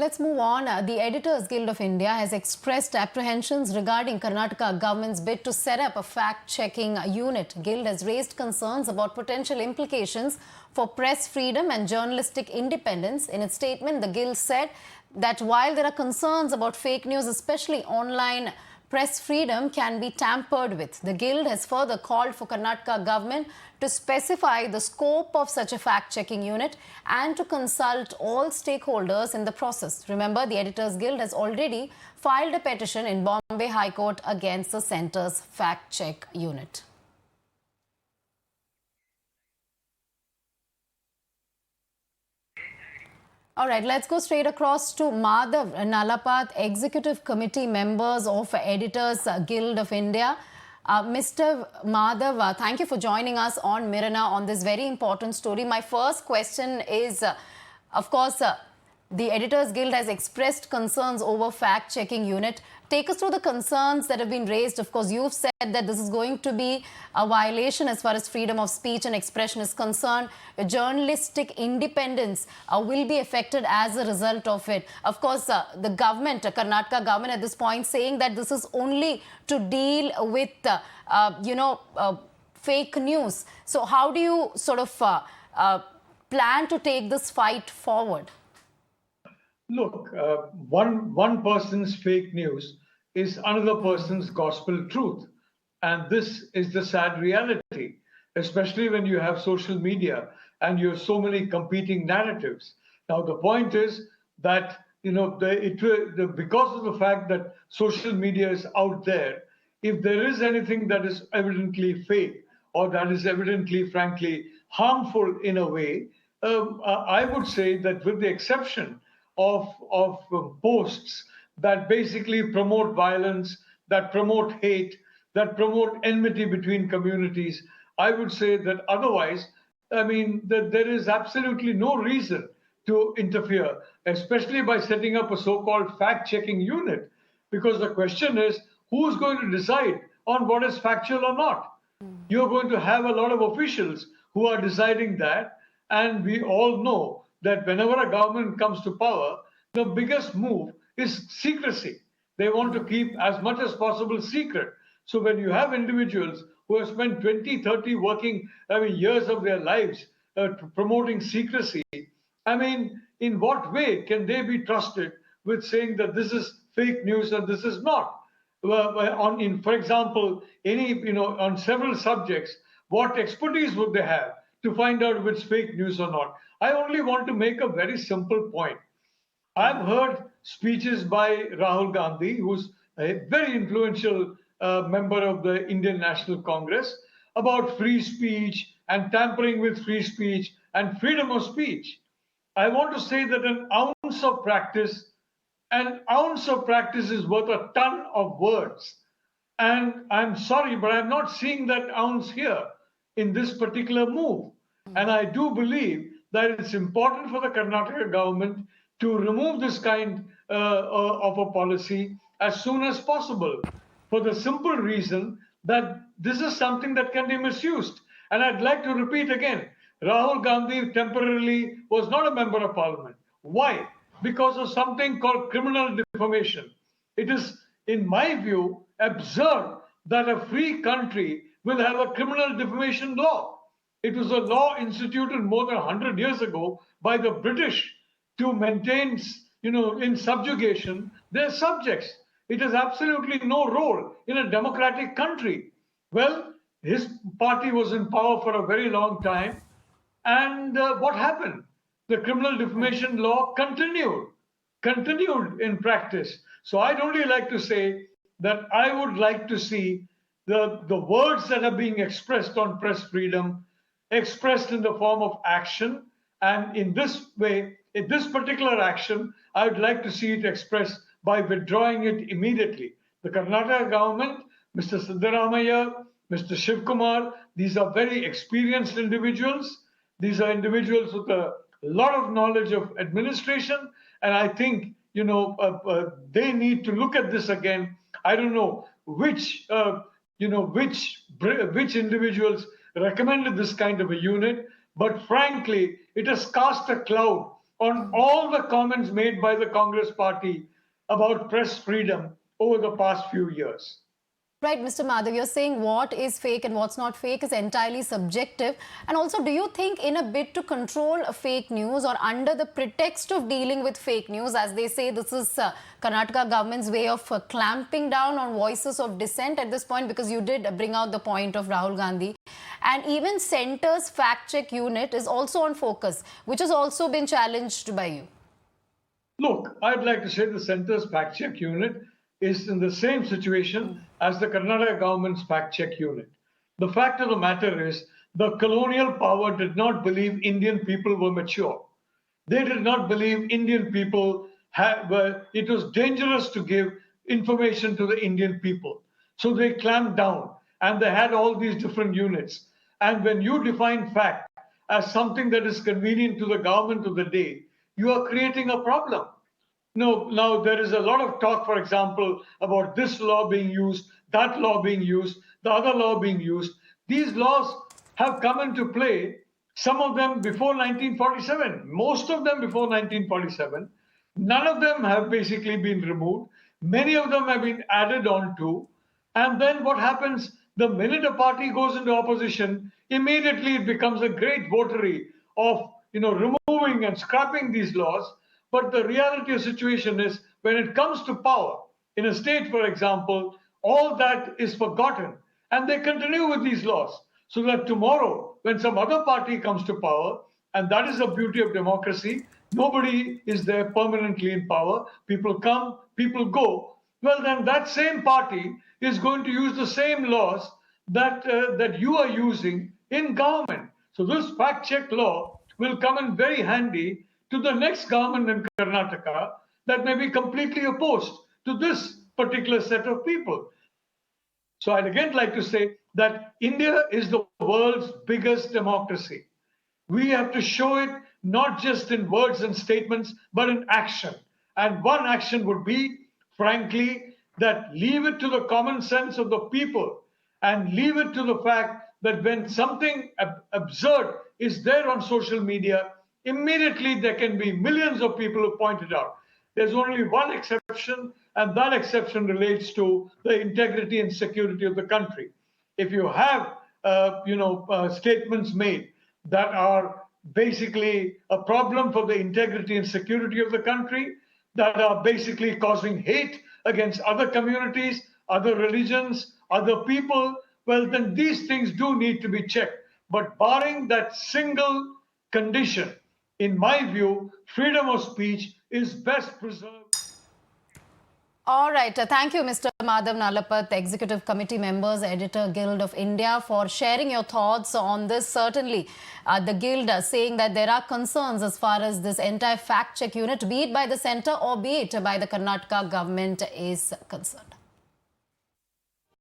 Let's move on. The Editors Guild of India has expressed apprehensions regarding Karnataka government's bid to set up a fact-checking unit. Guild has raised concerns about potential implications for press freedom and journalistic independence. In its statement, the Guild said that while there are concerns about fake news, especially online, press freedom can be tampered with. The Guild has further called for Karnataka government to specify the scope of such a fact-checking unit and to consult all stakeholders in the process. Remember, the Editors Guild has already filed a petition in Bombay High Court against the centre's fact-check unit. All right, let's go straight across to Madhav Nalapat, Executive Committee members of Editors Guild of India. Mr. Madhav, thank you for joining us on Mirana on this very important story. My first question is, of course, the Editors Guild has expressed concerns over fact-checking unit. Take us through the concerns that have been raised. Of course, you've said that this is going to be a violation as far as freedom of speech and expression is concerned. Journalistic independence will be affected as a result of it. Of course, the government, Karnataka government at this point saying that this is only to deal with, fake news. So how do you sort of plan to take this fight forward? Look, one person's fake news is another person's gospel truth. And this is the sad reality, especially when you have social media and you have so many competing narratives. Now, the point is that, because of the fact that social media is out there, if there is anything that is evidently fake or that is evidently, frankly, harmful in a way, I would say that with the exception of posts that basically promote violence, that promote hate, that promote enmity between communities, I would say that otherwise, that there is absolutely no reason to interfere, especially by setting up a so-called fact-checking unit, because the question is, who's going to decide on what is factual or not? You're going to have a lot of officials who are deciding that, and we all know that whenever a government comes to power, the biggest move is secrecy. They want to keep as much as possible secret. So when you have individuals who have spent 20, 30 years of their lives promoting secrecy, in what way can they be trusted with saying that this is fake news and this is not? For example, on several subjects, what expertise would they have to find out if it's fake news or not? I only want to make a very simple point. I've heard speeches by Rahul Gandhi, who's a very influential member of the Indian National Congress, about free speech and tampering with free speech and freedom of speech. I want to say that an ounce of practice is worth a ton of words. And I'm sorry, but I'm not seeing that ounce here in this particular move. And I do believe that it's important for the Karnataka government to remove this kind of a policy as soon as possible, for the simple reason that this is something that can be misused. And I'd like to repeat again, Rahul Gandhi temporarily was not a member of parliament. Why? Because of something called criminal defamation. It is, in my view, absurd that a free country will have a criminal defamation law. It was a law instituted more than 100 years ago by the British to maintain, in subjugation their subjects. It has absolutely no role in a democratic country. Well, his party was in power for a very long time. And what happened? The criminal defamation law continued in practice. So I'd only like to say that I would like to see the words that are being expressed on press freedom expressed in the form of action. And in this way, in this particular action, I would like to see it expressed by withdrawing it immediately. The Karnataka government, Mr. Siddaramaiah, Mr. Shivkumar, these are very experienced individuals. These are individuals with a lot of knowledge of administration. And I think, they need to look at this again. I don't know which individuals recommended this kind of a unit, but frankly, it has cast a cloud on all the comments made by the Congress party about press freedom over the past few years. Right, Mr. Madhav, you're saying what is fake and what's not fake is entirely subjective. And also, do you think in a bid to control fake news or under the pretext of dealing with fake news, as they say, this is Karnataka government's way of clamping down on voices of dissent at this point, because you did bring out the point of Rahul Gandhi. And even Centre's fact-check unit is also on focus, which has also been challenged by you. Look, I'd like to say the Centre's fact-check unit is in the same situation as the Karnataka government's fact-check unit. The fact of the matter is the colonial power did not believe Indian people were mature. They did not believe Indian people it was dangerous to give information to the Indian people. So they clamped down and they had all these different units. And when you define fact as something that is convenient to the government of the day, you are creating a problem. No, now there is a lot of talk, for example, about this law being used, that law being used, the other law being used. These laws have come into play, some of them before 1947, most of them before 1947. None of them have basically been removed. Many of them have been added on to. And then what happens? The minute a party goes into opposition, immediately it becomes a great votary of removing and scrapping these laws. But the reality of the situation is when it comes to power, in a state, for example, all that is forgotten and they continue with these laws. So that tomorrow, when some other party comes to power, and that is the beauty of democracy, nobody is there permanently in power. People come, people go. Well, then that same party is going to use the same laws that you are using in government. So this fact-check law will come in very handy to the next government in Karnataka that may be completely opposed to this particular set of people. So I'd again like to say that India is the world's biggest democracy. We have to show it not just in words and statements, but in action. And one action would be, frankly, that leave it to the common sense of the people and leave it to the fact that when something absurd is there on social media, immediately there can be millions of people who point it out. There's only one exception, and that exception relates to the integrity and security of the country. If you have, statements made that are basically a problem for the integrity and security of the country, that are basically causing hate against other communities, other religions, other people, well, then these things do need to be checked. But barring that single condition, in my view, freedom of speech is best preserved. All right. Thank you, Mr. Madhav Nalapat, Executive Committee Members, Editor Guild of India, for sharing your thoughts on this. Certainly, the Guild saying that there are concerns as far as this entire fact-check unit, be it by the centre or be it by the Karnataka government, is concerned.